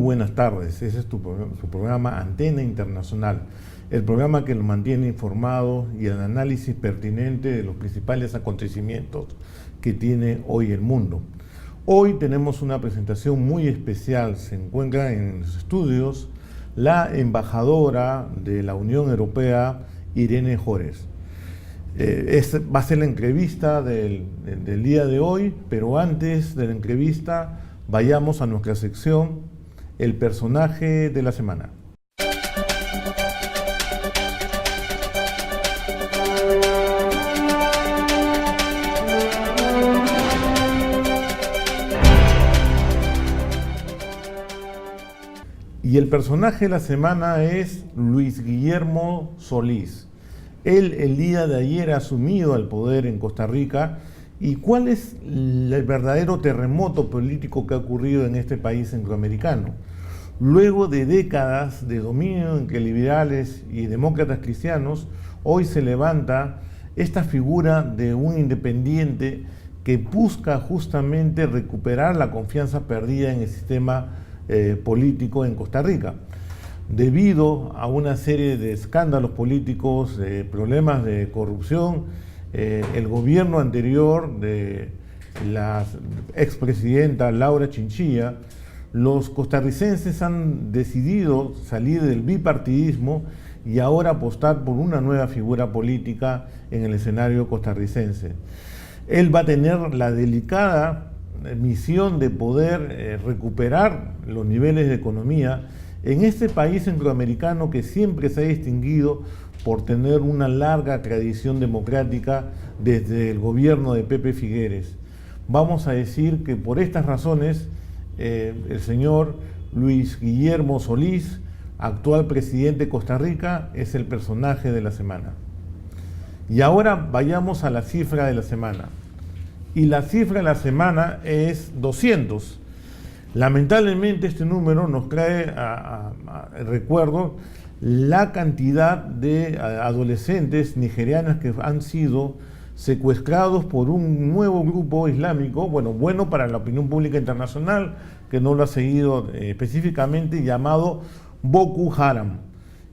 buenas tardes. Ese es su programa Antena Internacional, el programa que lo mantiene informado y el análisis pertinente de los principales acontecimientos que tiene hoy el mundo. Hoy tenemos una presentación muy especial. Se encuentra en los estudios la embajadora de la Unión Europea, Irene Jores. Va a ser la entrevista del día de hoy, pero antes de la entrevista vayamos a nuestra sección, el personaje de la semana. Y el personaje de la semana es Luis Guillermo Solís. Él el día de ayer ha asumido el poder en Costa Rica. ¿Y cuál es el verdadero terremoto político que ha ocurrido en este país centroamericano? Luego de décadas de dominio entre liberales y demócratas cristianos, hoy se levanta esta figura de un independiente que busca justamente recuperar la confianza perdida en el sistema político en Costa Rica. Debido a una serie de escándalos políticos, problemas de corrupción, el gobierno anterior de la expresidenta Laura Chinchilla, los costarricenses han decidido salir del bipartidismo y ahora apostar por una nueva figura política en el escenario costarricense. Él va a tener la delicada misión de poder recuperar los niveles de economía en este país centroamericano que siempre se ha distinguido por tener una larga tradición democrática desde el gobierno de Pepe Figueres. Vamos a decir que por estas razones el señor Luis Guillermo Solís, actual presidente de Costa Rica, es el personaje de la semana. Y ahora vayamos a la cifra de la semana. Y la cifra de la semana es 200. Lamentablemente este número nos trae recuerdo la cantidad de adolescentes nigerianos que han sido secuestrados por un nuevo grupo islámico, bueno para la opinión pública internacional, que no lo ha seguido específicamente, llamado Boko Haram.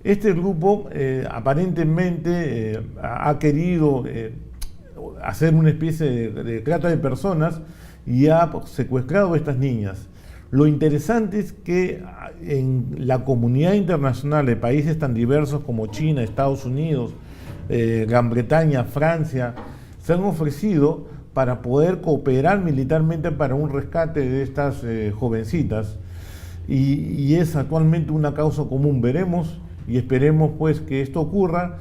Este grupo aparentemente ha querido hacer una especie de trata de personas y ha secuestrado a estas niñas. Lo interesante es que en la comunidad internacional de países tan diversos como China, Estados Unidos, Gran Bretaña, Francia, se han ofrecido para poder cooperar militarmente para un rescate de estas jovencitas y es actualmente una causa común. Veremos y esperemos pues que esto ocurra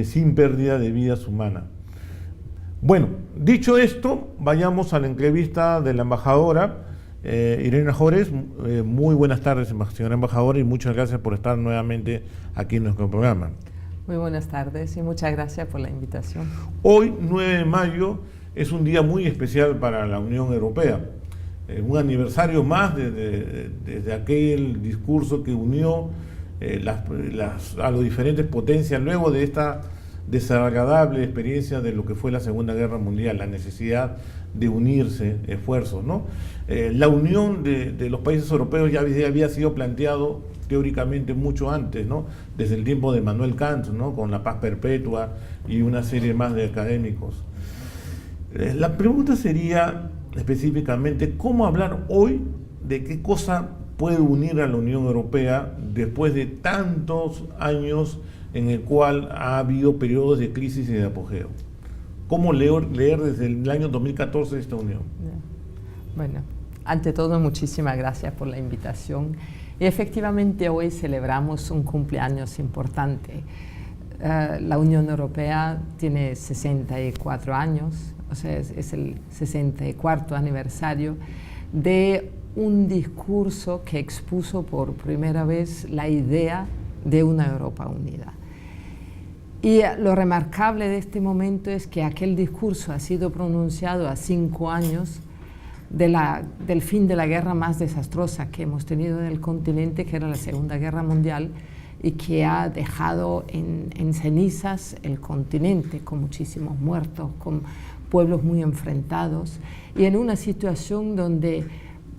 sin pérdida de vidas humanas. Bueno, dicho esto, vayamos a la entrevista de la embajadora Irene Jores. Muy buenas tardes, señora embajadora, y muchas gracias por estar nuevamente aquí en nuestro programa. Muy buenas tardes y muchas gracias por la invitación. Hoy, 9 de mayo, es un día muy especial para la Unión Europea. Un aniversario más desde aquel discurso que unió a las diferentes potencias luego de esta desagradable experiencia de lo que fue la Segunda Guerra Mundial, la necesidad de unirse esfuerzos, ¿no? La unión de los países europeos ya había sido planteado teóricamente mucho antes, ¿no? Desde el tiempo de Manuel Kant, ¿no? Con la paz perpetua y una serie más de académicos. La pregunta sería específicamente, ¿cómo hablar hoy de qué cosa puede unir a la Unión Europea después de tantos años en el cual ha habido periodos de crisis y de apogeo? ¿Cómo leer desde el año 2014 esta unión? Bueno, ante todo, muchísimas gracias por la invitación. Y efectivamente hoy celebramos un cumpleaños importante. La Unión Europea tiene 64 años, o sea, es el 64 aniversario de un discurso que expuso por primera vez la idea de una Europa unida. Y lo remarcable de este momento es que aquel discurso ha sido pronunciado a 5 años del fin de la guerra más desastrosa que hemos tenido en el continente, que era la Segunda Guerra Mundial, y que ha dejado en cenizas el continente, con muchísimos muertos, con pueblos muy enfrentados, y en una situación donde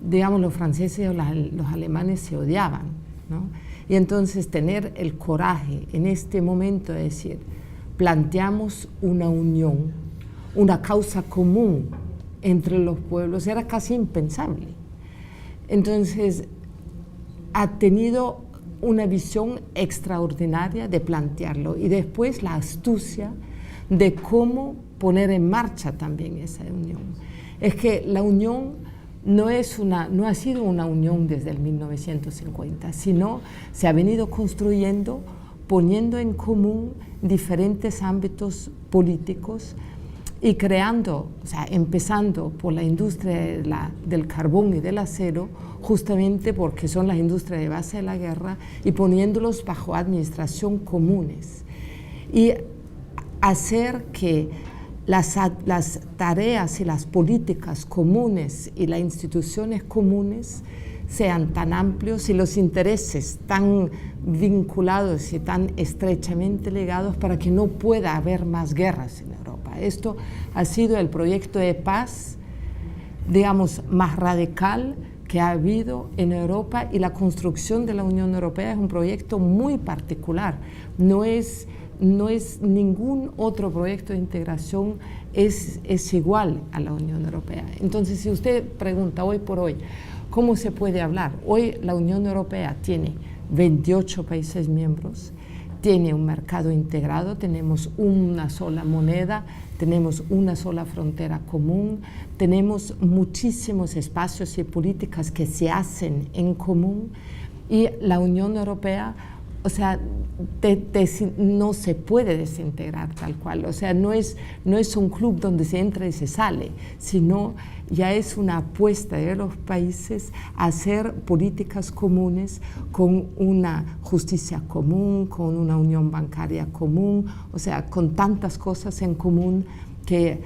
digamos, los franceses o los alemanes se odiaban, ¿no? Y entonces tener el coraje en este momento de decir, planteamos una unión, una causa común entre los pueblos, era casi impensable. Entonces, ha tenido una visión extraordinaria de plantearlo y después la astucia de cómo poner en marcha también esa unión. Es que la unión no ha sido una unión desde el 1950, sino se ha venido construyendo, poniendo en común diferentes ámbitos políticos y creando, o sea, empezando por la industria del carbón y del acero, justamente porque son las industrias de base de la guerra, y poniéndolos bajo administración comunes. Y hacer que las tareas y las políticas comunes y las instituciones comunes sean tan amplios y los intereses tan vinculados y tan estrechamente ligados para que no pueda haber más guerras en Europa. Esto ha sido el proyecto de paz, digamos, más radical que ha habido en Europa, y la construcción de la Unión Europea es un proyecto muy particular. No es ningún otro proyecto de integración es igual a la Unión Europea. Entonces, si usted pregunta hoy por hoy, ¿cómo se puede hablar? Hoy la Unión Europea tiene 28 países miembros, tiene un mercado integrado, tenemos una sola moneda, tenemos una sola frontera común, tenemos muchísimos espacios y políticas que se hacen en común, y la Unión Europea, o sea, no se puede desintegrar tal cual. O sea, no es un club donde se entra y se sale, sino ya es una apuesta de los países a hacer políticas comunes con una justicia común, con una unión bancaria común, o sea, con tantas cosas en común que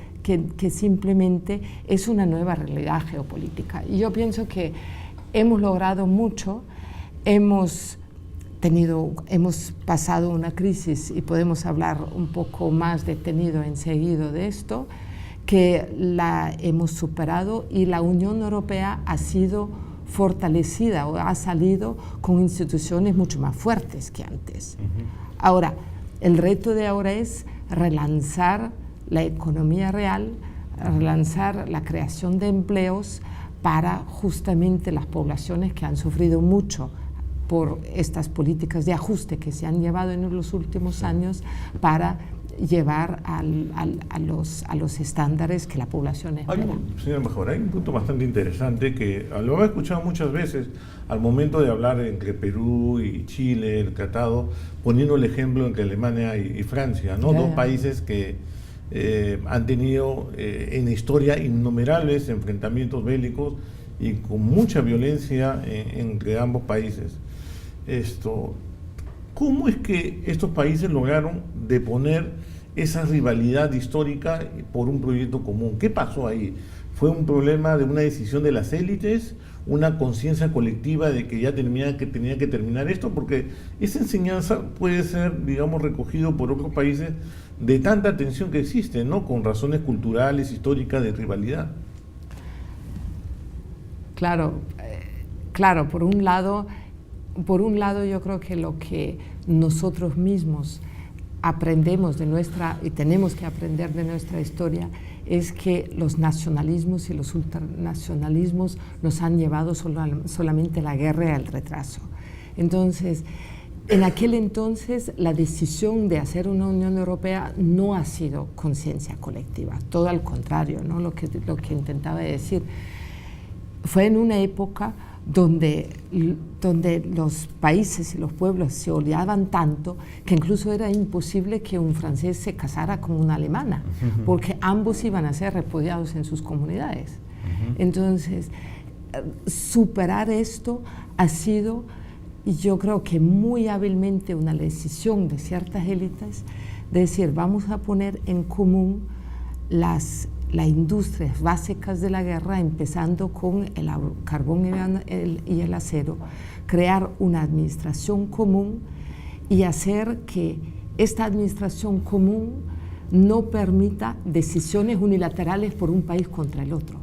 simplemente es una nueva realidad geopolítica. Y yo pienso que hemos logrado mucho, hemos pasado una crisis, y podemos hablar un poco más detenido enseguida de esto, que la hemos superado, y la Unión Europea ha sido fortalecida o ha salido con instituciones mucho más fuertes que antes. Ahora, el reto de ahora es relanzar la economía real, relanzar la creación de empleos para justamente las poblaciones que han sufrido mucho por estas políticas de ajuste que se han llevado en los últimos años, para llevar a los estándares que la población espera. Señora embajadora, hay un punto bastante interesante que lo he escuchado muchas veces al momento de hablar entre Perú y Chile, el tratado, poniendo el ejemplo entre Alemania y Francia, ¿no? Dos países que han tenido en la historia innumerables enfrentamientos bélicos y con mucha violencia entre ambos países. ¿Cómo es que estos países lograron deponer esa rivalidad histórica por un proyecto común? ¿Qué pasó ahí? ¿Fue un problema de una decisión de las élites? ¿Una conciencia colectiva de que ya tenía que terminar esto? Porque esa enseñanza puede ser, digamos, recogido por otros países de tanta tensión que existe, ¿no? Con razones culturales, históricas de rivalidad. Claro, por un lado yo creo que lo que nosotros mismos aprendemos y tenemos que aprender de nuestra historia es que los nacionalismos y los ultranacionalismos nos han llevado solamente a la guerra y al retraso. Entonces, en aquel entonces la decisión de hacer una Unión Europea no ha sido conciencia colectiva, todo al contrario, ¿no? Lo que intentaba decir. Fue en una época donde los países y los pueblos se odiaban tanto que incluso era imposible que un francés se casara con una alemana, porque ambos iban a ser repudiados en sus comunidades. Entonces, superar esto ha sido, yo creo que muy hábilmente, una decisión de ciertas élites de decir, vamos a poner en común las industrias básicas de la guerra, empezando con el carbón y el acero, crear una administración común y hacer que esta administración común no permita decisiones unilaterales por un país contra el otro.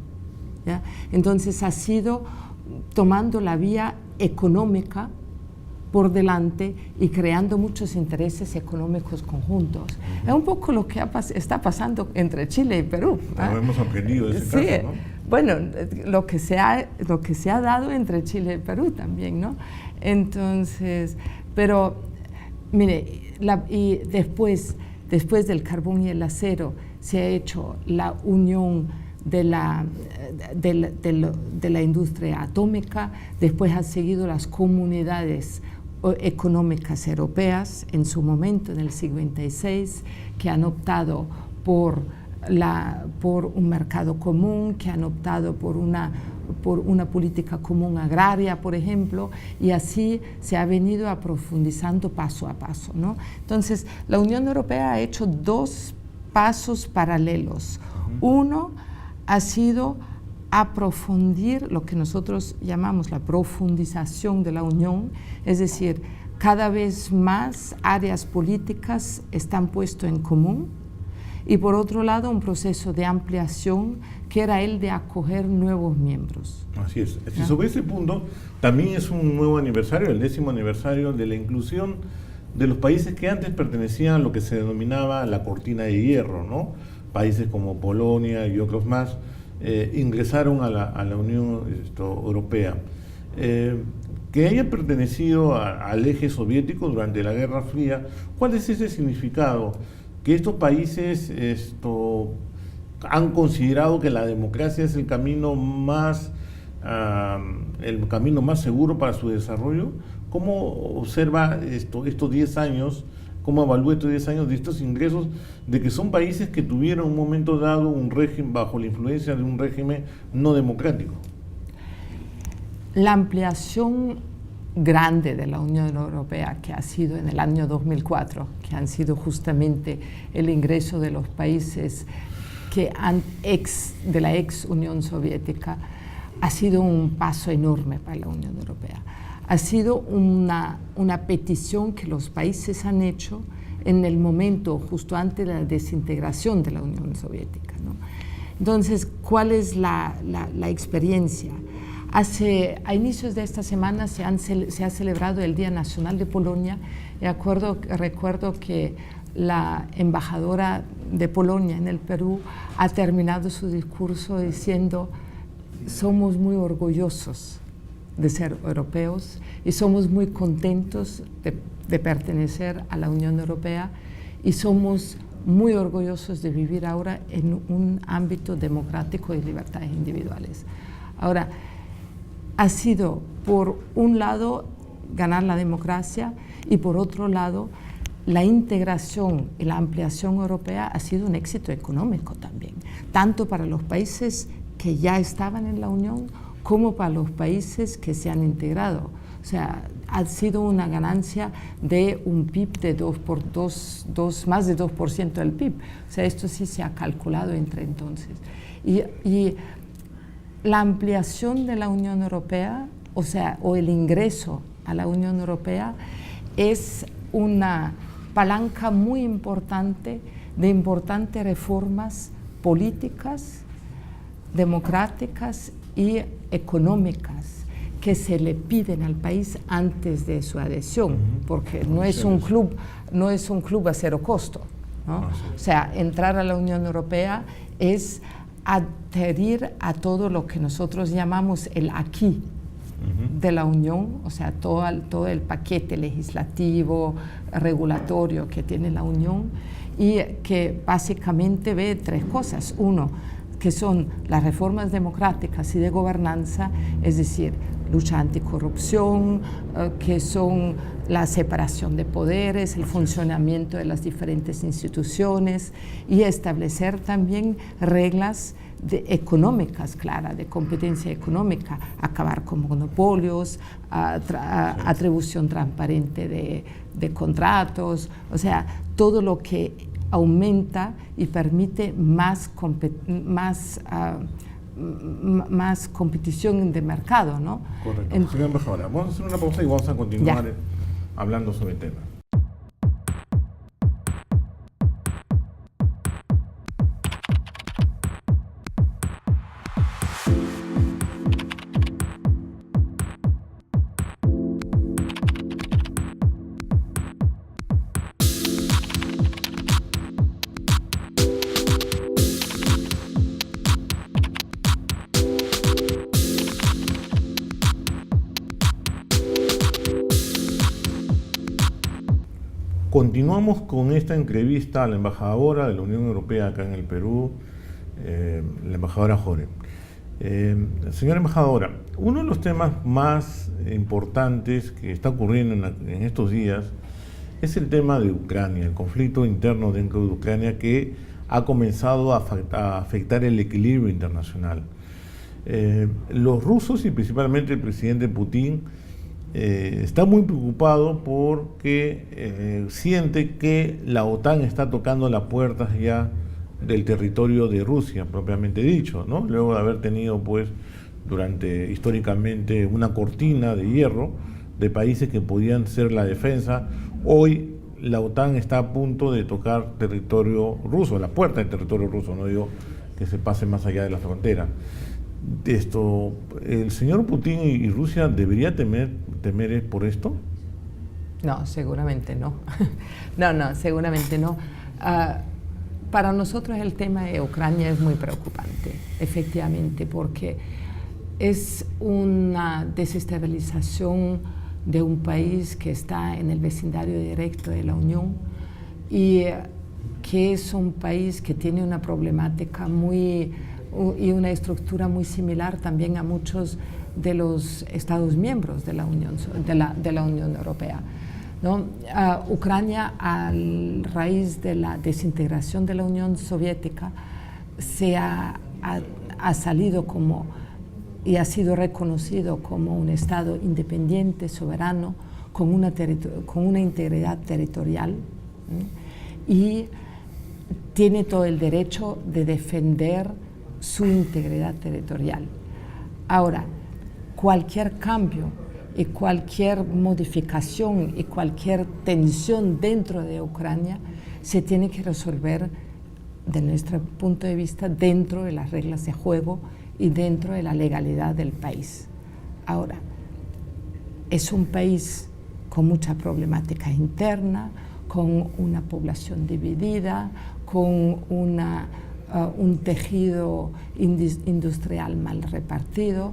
¿ya? Entonces ha sido tomando la vía económica por delante y creando muchos intereses económicos conjuntos. Es un poco lo que está pasando entre Chile y Perú. Lo hemos aprendido de ese caso, ¿no? Bueno, lo que se ha dado entre Chile y Perú también, ¿no? Entonces, pero, mire, y después del carbón y el acero se ha hecho la unión de la industria atómica, después han seguido las comunidades económicas europeas en su momento, en el siglo XVI, que han optado por un mercado común, que han optado por una política común agraria, por ejemplo, y así se ha venido aprofundizando paso a paso, ¿no? Entonces, la Unión Europea ha hecho dos pasos paralelos. Uno ha sido aprofundir lo que nosotros llamamos la profundización de la Unión, es decir, cada vez más áreas políticas están puestas en común, y por otro lado un proceso de ampliación que era el de acoger nuevos miembros. Así es. ¿No? Sobre ese punto también es un nuevo aniversario, el 10º aniversario de la inclusión de los países que antes pertenecían a lo que se denominaba la cortina de hierro, ¿no? Países como Polonia y otros más ingresaron a la Unión Europea. Que hayan pertenecido al eje soviético durante la Guerra Fría, ¿cuál es ese significado? Que estos países han considerado que la democracia es el camino más seguro para su desarrollo. ¿Cómo observa estos 10 años, cómo evalúa estos 10 años de estos ingresos, de que son países que tuvieron en un momento dado un régimen bajo la influencia de un régimen no democrático? La ampliación grande de la Unión Europea, que ha sido en el año 2004, que han sido justamente el ingreso de los países de la ex Unión Soviética, ha sido un paso enorme para la Unión Europea. Ha sido una petición que los países han hecho en el momento justo antes de la desintegración de la Unión Soviética, ¿no? Entonces, ¿cuál es la experiencia? A inicios de esta semana se ha celebrado el Día Nacional de Polonia, y recuerdo que la embajadora de Polonia en el Perú ha terminado su discurso diciendo: somos muy orgullosos de ser europeos y somos muy contentos de pertenecer a la Unión Europea, y somos muy orgullosos de vivir ahora en un ámbito democrático y libertades individuales. Ahora, ha sido, por un lado, ganar la democracia, y por otro lado, la integración y la ampliación europea ha sido un éxito económico también, tanto para los países que ya estaban en la Unión como para los países que se han integrado. O sea, ha sido una ganancia de un PIB de más de 2% del PIB. O sea, esto sí se ha calculado entre entonces. Y la ampliación de la Unión Europea, o el ingreso a la Unión Europea, es una palanca muy importante de importantes reformas políticas, democráticas y económicas que se le piden al país antes de su adhesión, porque no es un club a cero costo, ¿no? O sea, entrar a la Unión Europea es adherir a todo lo que nosotros llamamos el acquis de la Unión, o sea, todo el paquete legislativo, regulatorio que tiene la Unión, y que básicamente ve tres cosas. Uno, que son las reformas democráticas y de gobernanza, es decir, lucha anticorrupción, que son la separación de poderes, el funcionamiento de las diferentes instituciones, y establecer también reglas económicas claras, de competencia económica, acabar con monopolios, atribución transparente de contratos, o sea, todo lo que aumenta y permite más competición de mercado, ¿no? Correcto. Señora embajadora, vamos a hacer una pausa y vamos a continuar hablando sobre el tema. Continuamos con esta entrevista a la embajadora de la Unión Europea acá en el Perú, la embajadora Jore. Señora embajadora, uno de los temas más importantes que está ocurriendo en estos días es el tema de Ucrania, el conflicto interno dentro de Ucrania que ha comenzado a afectar el equilibrio internacional. Los rusos y principalmente el presidente Putin está muy preocupado porque siente que la OTAN está tocando las puertas ya del territorio de Rusia, propiamente dicho, ¿no? Luego de haber tenido, pues, históricamente una cortina de hierro de países que podían ser la defensa, hoy la OTAN está a punto de tocar territorio ruso, la puerta del territorio ruso, no digo que se pase más allá de la frontera. ¿El señor Putin y Rusia debería temer por esto? No, seguramente no. No, seguramente no. Para nosotros el tema de Ucrania es muy preocupante, efectivamente, porque es una desestabilización de un país que está en el vecindario directo de la Unión y que es un país que tiene una problemática y una estructura muy similar también a muchos de los Estados miembros de la Unión Europea, ¿no? Ucrania, a raíz de la desintegración de la Unión Soviética, ha salido y ha sido reconocido como un Estado independiente, soberano, con una integridad territorial, ¿sí? Y tiene todo el derecho de defender su integridad territorial. Ahora, cualquier cambio y cualquier modificación y cualquier tensión dentro de Ucrania se tiene que resolver, de nuestro punto de vista, dentro de las reglas de juego y dentro de la legalidad del país. Ahora, es un país con mucha problemática interna, con una población dividida, con un tejido industrial mal repartido.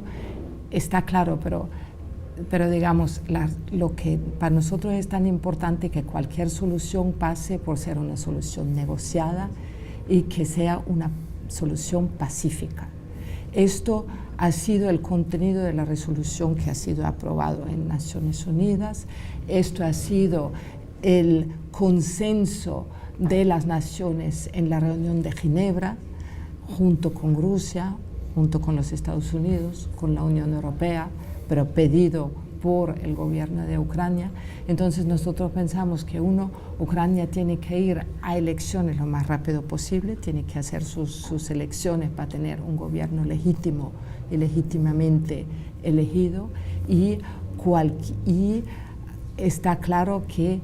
Está claro, pero digamos, lo que para nosotros es tan importante que cualquier solución pase por ser una solución negociada y que sea una solución pacífica. Esto ha sido el contenido de la resolución que ha sido aprobado en Naciones Unidas. Esto ha sido el consenso de las naciones en la reunión de Ginebra, junto con Rusia, junto con los Estados Unidos, con la Unión Europea, pero pedido por el gobierno de Ucrania. Entonces nosotros pensamos que Ucrania tiene que ir a elecciones lo más rápido posible, tiene que hacer sus elecciones para tener un gobierno legítimo y legítimamente elegido, y está claro que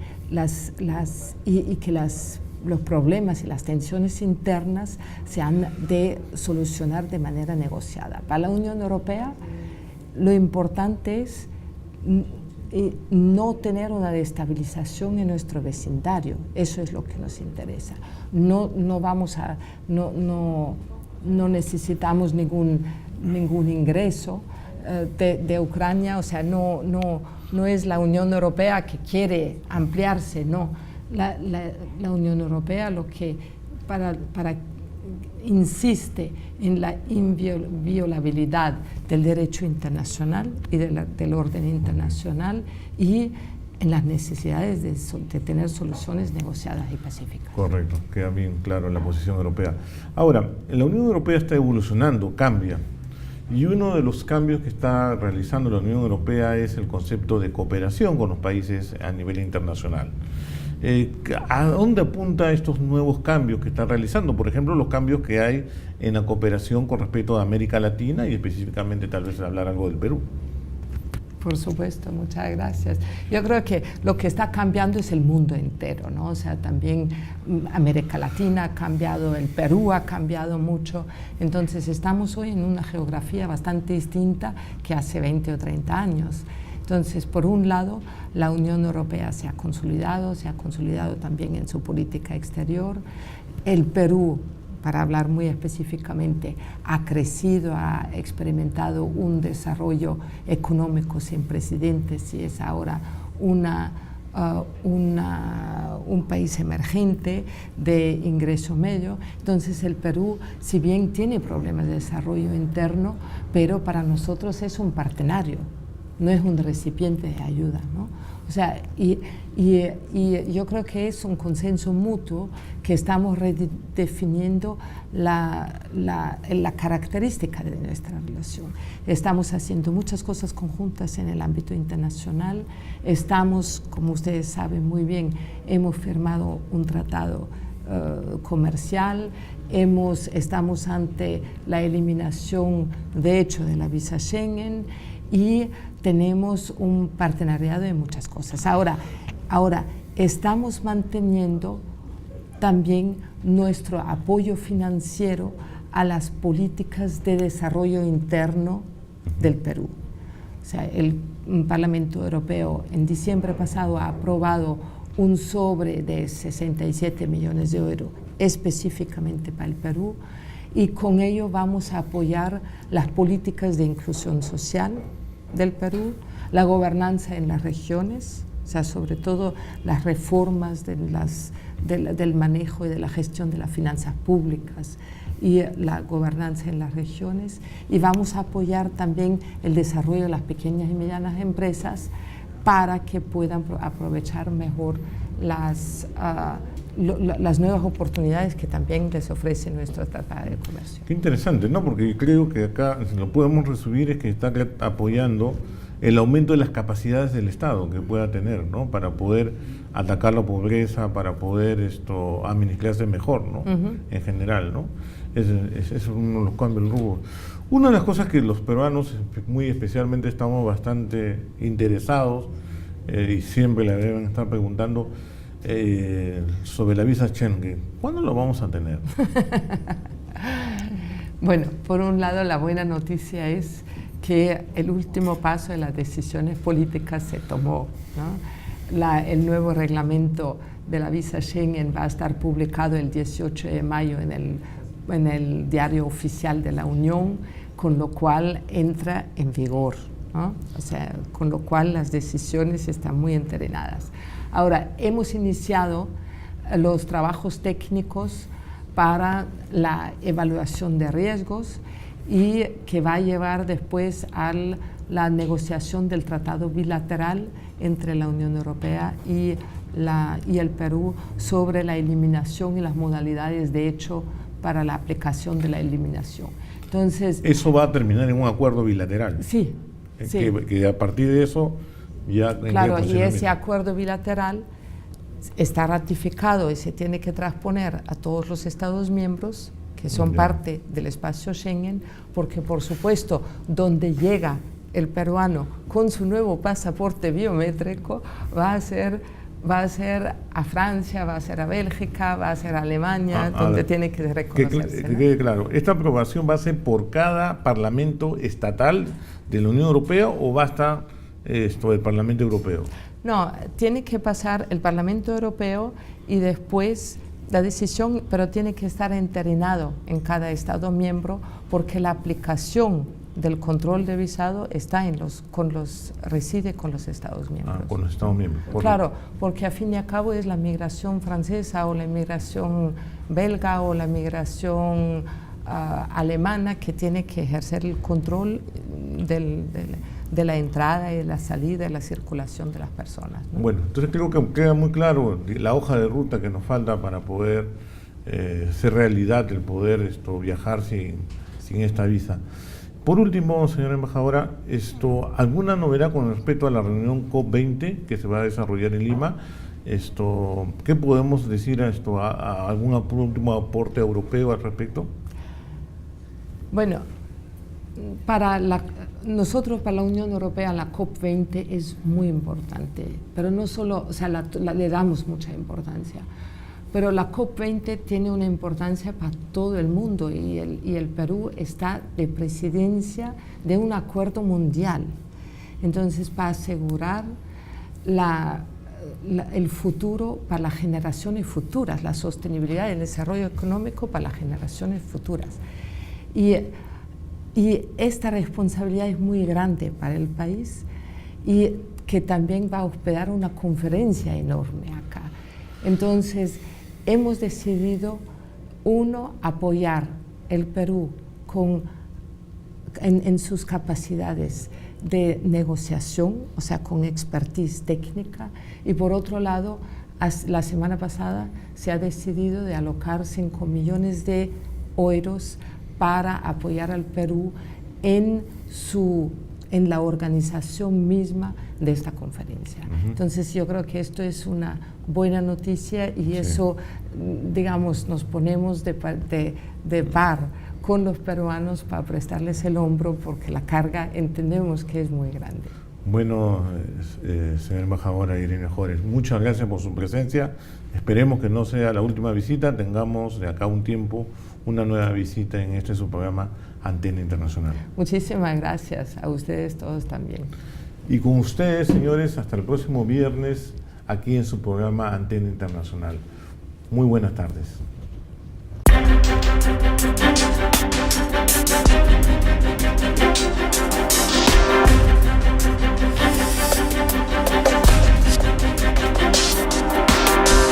los problemas y las tensiones internas se han de solucionar de manera negociada. Para la Unión Europea, lo importante es no tener una destabilización en nuestro vecindario. Eso es lo que nos interesa. No necesitamos ningún ingreso de Ucrania, o sea, no es la Unión Europea que quiere ampliarse, no. La Unión Europea insiste en la inviolabilidad del derecho internacional y del orden internacional y en las necesidades de tener soluciones negociadas y pacíficas. Correcto, queda bien claro la posición europea. Ahora, la Unión Europea está evolucionando, cambia, y uno de los cambios que está realizando la Unión Europea es el concepto de cooperación con los países a nivel internacional. ¿A dónde apunta estos nuevos cambios que está realizando? Por ejemplo, los cambios que hay en la cooperación con respecto a América Latina y específicamente tal vez hablar algo del Perú. Por supuesto, muchas gracias. Yo creo que lo que está cambiando es el mundo entero, ¿no? O sea, también América Latina ha cambiado, el Perú ha cambiado mucho. Entonces, estamos hoy en una geografía bastante distinta que hace 20 o 30 años. Entonces, por un lado, la Unión Europea se ha consolidado también en su política exterior. El Perú, para hablar muy específicamente, ha crecido, ha experimentado un desarrollo económico sin precedentes y es ahora un país emergente de ingreso medio. Entonces el Perú, si bien tiene problemas de desarrollo interno, pero para nosotros es un partenario, no es un recipiente de ayuda, ¿no? O sea, y yo creo que es un consenso mutuo que estamos redefiniendo la característica de nuestra relación. Estamos haciendo muchas cosas conjuntas en el ámbito internacional. Estamos, como ustedes saben muy bien, hemos firmado un tratado comercial. Estamos ante la eliminación, de hecho, de la visa Schengen, y tenemos un partenariado en muchas cosas. Ahora, estamos manteniendo también nuestro apoyo financiero a las políticas de desarrollo interno del Perú. O sea, el Parlamento Europeo en diciembre pasado ha aprobado un sobre de 67 millones de euros específicamente para el Perú, y con ello vamos a apoyar las políticas de inclusión social del Perú, la gobernanza en las regiones, o sea, sobre todo las reformas del manejo y de la gestión de las finanzas públicas y la gobernanza en las regiones, y vamos a apoyar también el desarrollo de las pequeñas y medianas empresas para que puedan aprovechar mejor las nuevas oportunidades que también les ofrece nuestro Tratado de Comercio. Qué interesante, ¿no? Porque creo que acá, si lo podemos resumir, es que está apoyando el aumento de las capacidades del Estado que pueda tener, ¿no? Para poder atacar la pobreza, para poder administrarse mejor, ¿no? En general, ¿no? Ese es uno de los cambios del rubro. Una de las cosas que los peruanos muy especialmente estamos bastante interesados y siempre le deben estar preguntando sobre la visa Schengen. ¿Cuándo lo vamos a tener? Bueno, por un lado la buena noticia es que el último paso de las decisiones políticas se tomó, ¿no? El nuevo reglamento de la visa Schengen va a estar publicado el 18 de mayo en el diario oficial de la Unión, con lo cual entra en vigor, ¿no? O sea, con lo cual las decisiones están muy enterinadas. Ahora, hemos iniciado los trabajos técnicos para la evaluación de riesgos, y que va a llevar después a la negociación del tratado bilateral entre la Unión Europea y el Perú sobre la eliminación y las modalidades de hecho para la aplicación de la eliminación. Entonces, eso va a terminar en un acuerdo bilateral. Sí. Sí. Que a partir de eso ya... Claro, y ese acuerdo bilateral está ratificado y se tiene que transponer a todos los Estados miembros que son parte del espacio Schengen, porque por supuesto, donde llega el peruano con su nuevo pasaporte biométrico va a ser a Francia, va a ser a Bélgica, va a ser a Alemania, donde tiene que reconocerse. Que quede claro, ¿esta aprobación va a ser por cada parlamento estatal de la Unión Europea o basta el Parlamento Europeo? No, tiene que pasar el Parlamento Europeo y después la decisión, pero tiene que estar enterinado en cada Estado miembro, porque la aplicación del control de visado está reside con los Estados miembros. Con los Estados miembros. Claro, porque a fin y a cabo es la migración francesa o la migración belga o la migración alemana que tiene que ejercer el control de la entrada y de la salida y la circulación de las personas, ¿no? Bueno, entonces creo que queda muy claro la hoja de ruta que nos falta para poder ser realidad el poder viajar sin esta visa. Por último, señora embajadora, ¿alguna novedad con respecto a la reunión COP20 que se va a desarrollar en Lima? ¿Qué podemos decir a algún último aporte europeo al respecto? Bueno, nosotros para la Unión Europea la COP20 es muy importante, pero no solo, o sea, le damos mucha importancia, pero la COP20 tiene una importancia para todo el mundo y el Perú está de presidencia de un acuerdo mundial. Entonces, para asegurar el futuro para las generaciones futuras, la sostenibilidad y el desarrollo económico para las generaciones futuras. Y esta responsabilidad es muy grande para el país, y que también va a hospedar una conferencia enorme acá. Entonces, hemos decidido, uno, apoyar el Perú en sus capacidades de negociación, o sea, con expertise técnica, y por otro lado, la semana pasada se ha decidido de alocar 5 millones de euros para apoyar al Perú en la organización misma de esta conferencia. Entonces yo creo que esto es una buena noticia y eso, digamos, nos ponemos de par con los peruanos para prestarles el hombro porque la carga entendemos que es muy grande. Bueno, señora embajadora Irene Jores, muchas gracias por su presencia. Esperemos que no sea la última visita, tengamos de acá un tiempo una nueva visita en su programa Antena Internacional. Muchísimas gracias a ustedes todos también. Y con ustedes, señores, hasta el próximo viernes aquí en su programa Antena Internacional. Muy buenas tardes.